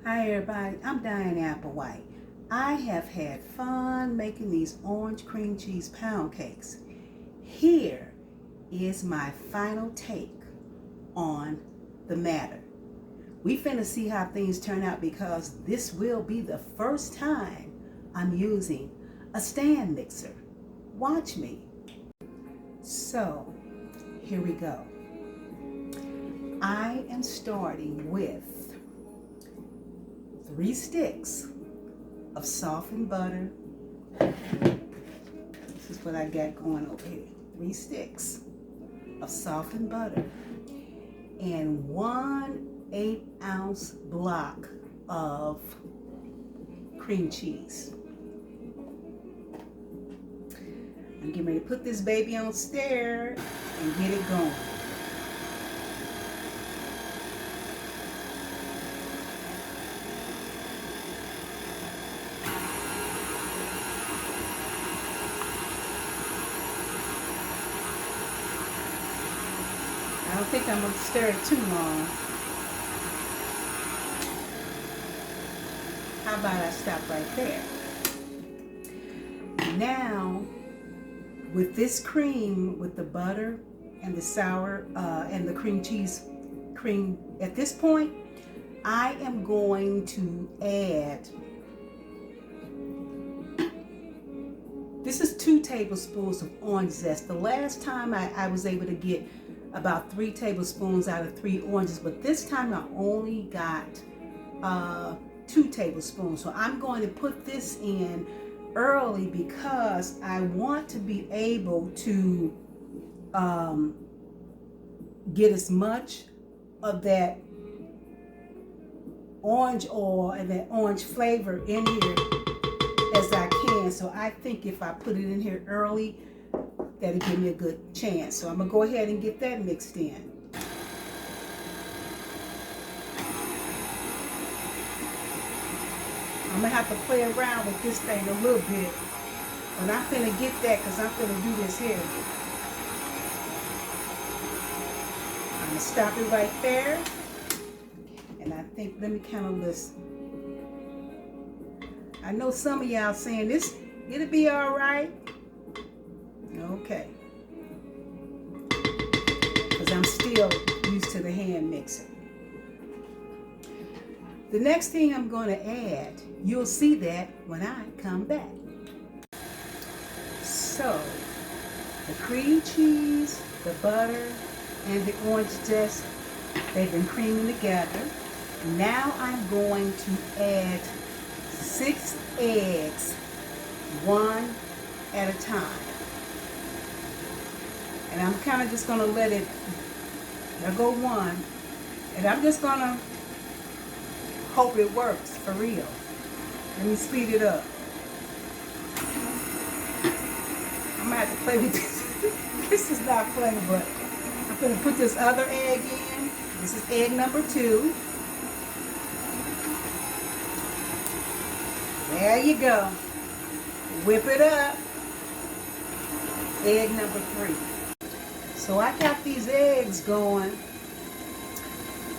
Hi everybody, I'm Diane Applewhite. I have had fun making these orange cream cheese pound cakes. Here is my final take on the matter. We finna see how things turn out because this will be the first time I'm using a stand mixer. Watch me. So, here we go. I am starting with 3 sticks of softened butter. This is what I got going over here. 3 sticks of softened butter and 1 8-ounce block of cream cheese. I'm getting ready to put this baby on stir and get it going. I don't think I'm going to stir it too long. How about I stop right there? Now, with this cream, with the butter and the sour and the cream cheese cream, at this point, I am going to add, this is 2 tablespoons of orange zest. The last time I was able to get about 3 tablespoons out of 3 oranges, but this time I only got 2 tablespoons. So I'm going to put this in early because I want to be able to get as much of that orange oil and that orange flavor in here as I can. So I think if I put it in here early, that'll give me a good chance. So I'm going to go ahead and get that mixed in. I'm going to have to play around with this thing a little bit. But I'm going to get that because I'm going to do this here. I'm going to stop it right there. And I think, let me kind of listen. I know some of y'all saying this, it'll be all right. Okay, because I'm still used to the hand mixer. The next thing I'm going to add, you'll see that when I come back. So, the cream cheese, the butter, and the orange zest, they've been creaming together. Now I'm going to add 6 eggs, one at a time. And I'm kind of just going to let it, there go 1. And I'm just going to hope it works for real. Let me speed it up. I'm going to have to play with this. This is not playing, but I'm going to put this other egg in. This is egg number 2. There you go. Whip it up. Egg number 3. So I got these eggs going.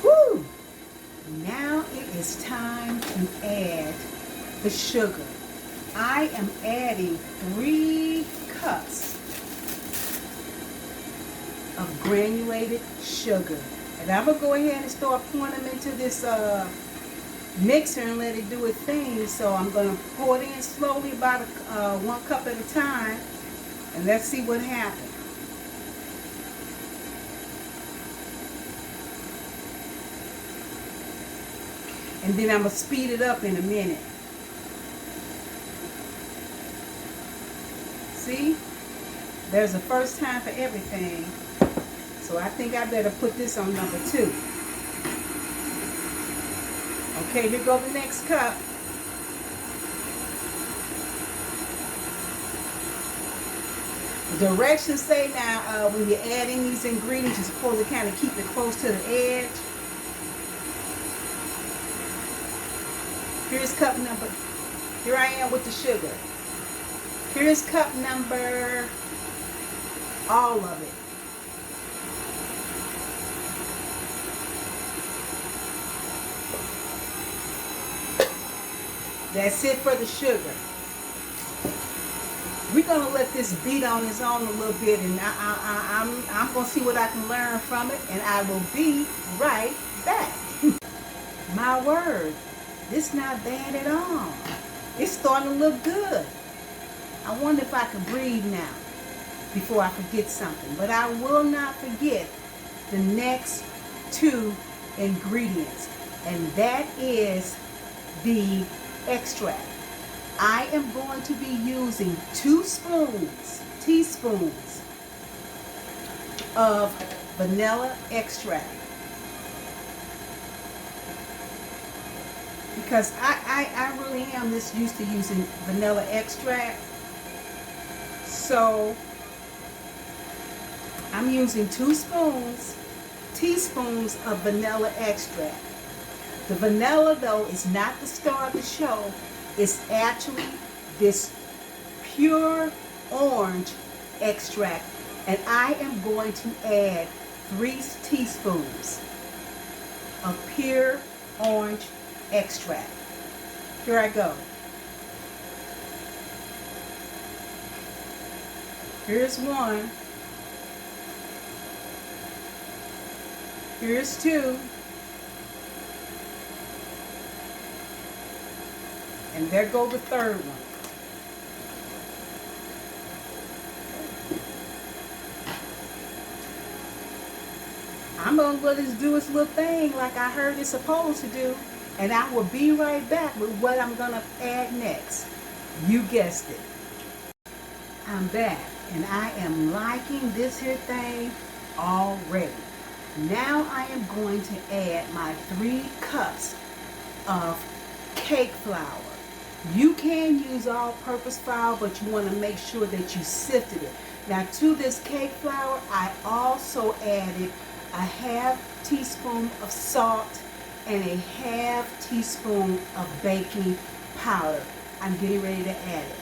Woo! Now it is time to add the sugar. I am adding 3 cups of granulated sugar. And I'm going to go ahead and start pouring them into this mixer and let it do its thing. So I'm going to pour it in slowly, about 1 cup at a time. And let's see what happens. And then I'm going to speed it up in a minute. See? There's a first time for everything. So I think I better put this on number 2. Okay, here goes the next cup. The directions say now when you're adding these ingredients, you're supposed to kind of keep it close to the edge. Here's cup number, here I am with the sugar. Here's cup number, all of it. That's it for the sugar. We're gonna let this beat on its own a little bit, and I'm gonna see what I can learn from it, and I will be right back. My word, this not bad at all. It's starting to look good. I wonder if I can breathe now before I forget something, but I will not forget the next two ingredients, and that is the extract. I am going to be using 2 teaspoons of vanilla extract, because I really am this used to using vanilla extract. So I'm using 2 teaspoons of vanilla extract. The vanilla, though, is not the star of the show. It's actually this pure orange extract, and I am going to add 3 teaspoons of pure orange extract. Here I go. Here's 1. Here's 2. And there goes the 3rd one. I'm going to let this do its little thing like I heard it's supposed to do. And I will be right back with what I'm going to add next. You guessed it. I'm back. And I am liking this here thing already. Now I am going to add my 3 cups of cake flour. You can use all-purpose flour, but you want to make sure that you sifted it. Now to this cake flour, I also added a half teaspoon of salt and a half teaspoon of baking powder. I'm getting ready to add it.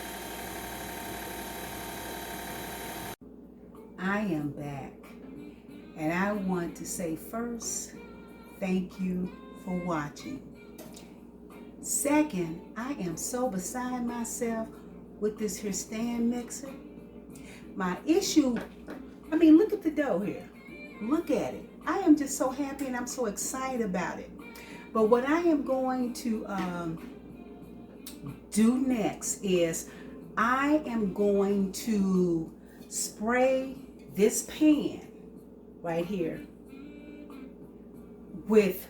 I am back, and I want to say first, thank you for watching. Second, I am so beside myself with this here stand mixer. My issue, look at the dough here. Look at it. I am just so happy and I'm so excited about it. But what I am going to do next is I am going to spray this pan right here with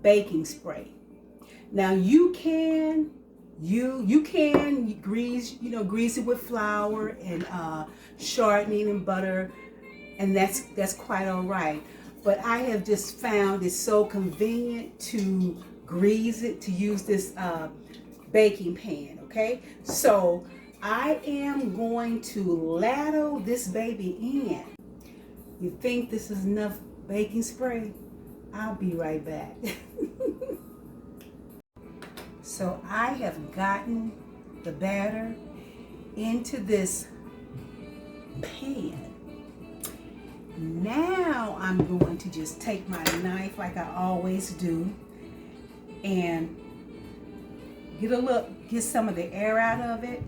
baking spray. Now you can grease it with flour and shortening and butter, and that's quite all right. But I have just found it so convenient to grease it, to use this baking pan. Okay, so I am going to ladle this baby in. You think this is enough baking spray? I'll be right back. So I have gotten the batter into this pan. Now I'm going to just take my knife like I always do and get some of the air out of it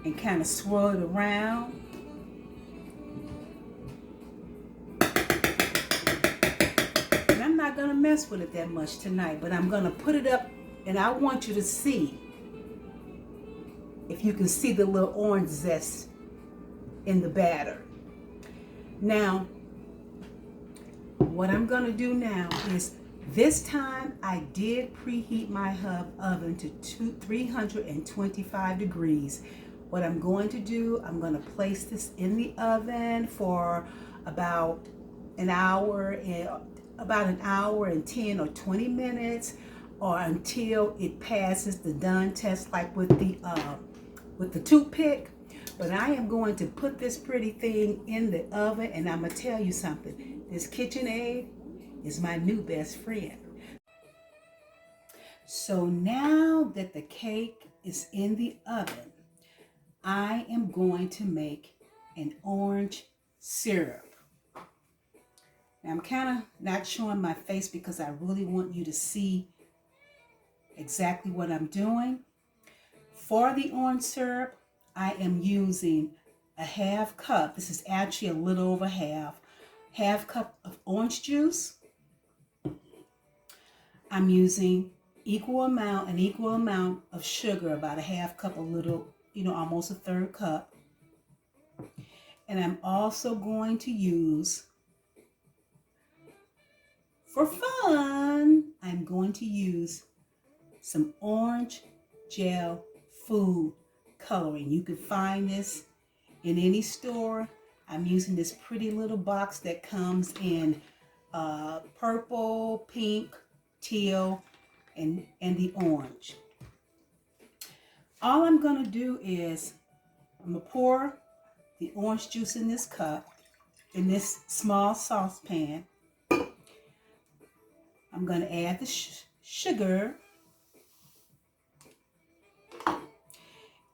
and kind of swirl it around. And I'm not going to mess with it that much tonight, but I'm going to put it up, and I want you to see if you can see the little orange zest in the batter. Now, what I'm going to do now is, this time I did preheat my oven to 325 degrees. What I'm going to do, I'm going to place this in the oven for about an hour and 10 or 20 minutes, or until it passes the done test, like with the toothpick. But I am going to put this pretty thing in the oven, and I'm going to tell you something. This KitchenAid is my new best friend. So now that the cake is in the oven, I am going to make an orange syrup. Now I'm kind of not showing my face because I really want you to see exactly what I'm doing. For the orange syrup, I am using a half cup. This is actually a little over half cup of orange juice. I'm using an equal amount of sugar, about a half cup, a little, almost a third cup. And I'm also going to use, for fun, I'm going to use some orange gel food coloring. You can find this in any store. I'm using this pretty little box that comes in purple, pink, teal, and the orange. All I'm going to do is I'm going to pour the orange juice in this cup, in this small saucepan. I'm going to add the sugar.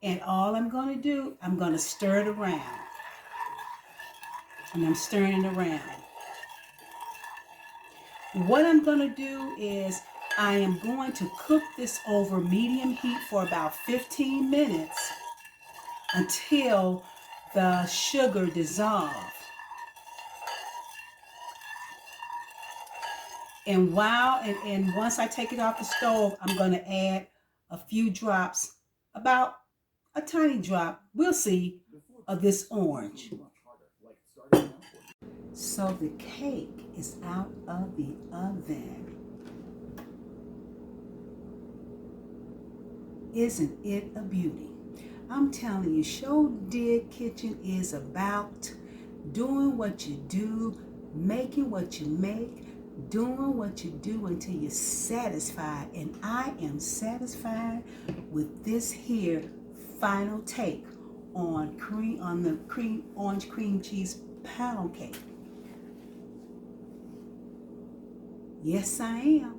And all I'm going to do, I'm going to stir it around. And I'm stirring it around. What I'm going to do is I am going to cook this over medium heat for about 15 minutes until the sugar dissolves. And once I take it off the stove, I'm going to add a few drops, about a tiny drop, we'll see, of this orange. So the cake is out of the oven. Isn't it a beauty? I'm telling you, Show Dig Kitchen is about doing what you do, making what you make, doing what you do until you're satisfied. And I am satisfied with this here final take on the orange cream cheese pound cake. Yes, I am.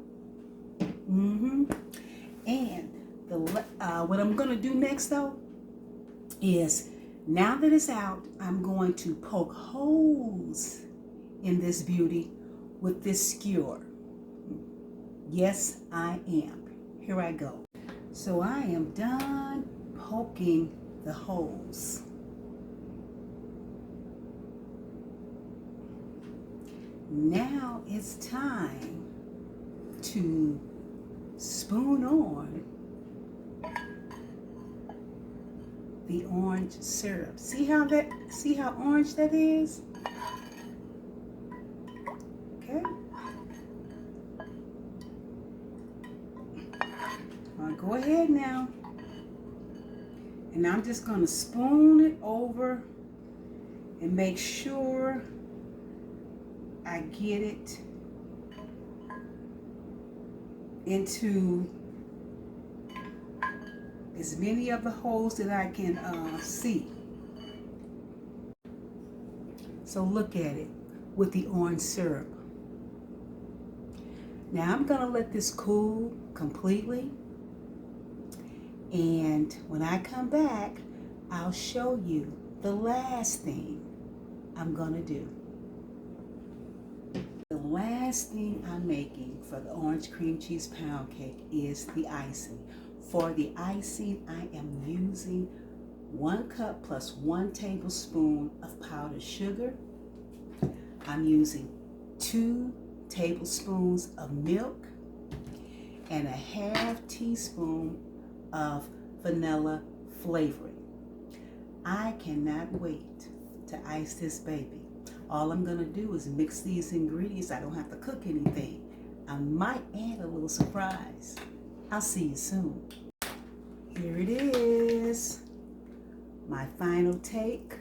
And what I'm going to do next, though, is now that it's out, I'm going to poke holes in this beauty with this skewer. Yes, I am. Here I go. So I am done poking the holes. Now it's time to spoon on the orange syrup. See how orange that is? Okay. I'll go ahead now. And I'm just going to spoon it over and make sure I get it into as many of the holes that I can see. So look at it with the orange syrup. Now I'm going to let this cool completely. And when I come back, I'll show you the last thing I'm going to do. The last thing I'm making for the orange cream cheese pound cake is the icing. For the icing, I am using 1 cup plus 1 tablespoon of powdered sugar. I'm using 2 tablespoons of milk and a half teaspoon of vanilla flavoring. I cannot wait to ice this baby. All I'm gonna do is mix these ingredients. I don't have to cook anything. I might add a little surprise. I'll see you soon. Here it is, my final take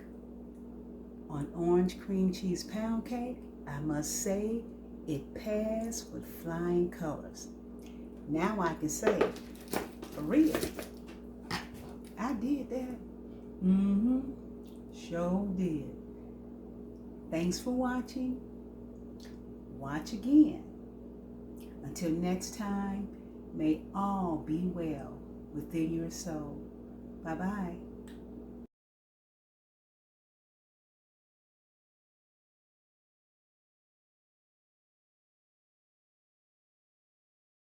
on orange cream cheese pound cake. I must say, it passed with flying colors. Now I can say, for real, I did that. Sure did. Thanks for watching. Watch again. Until next time, may all be well within your soul. Bye-bye.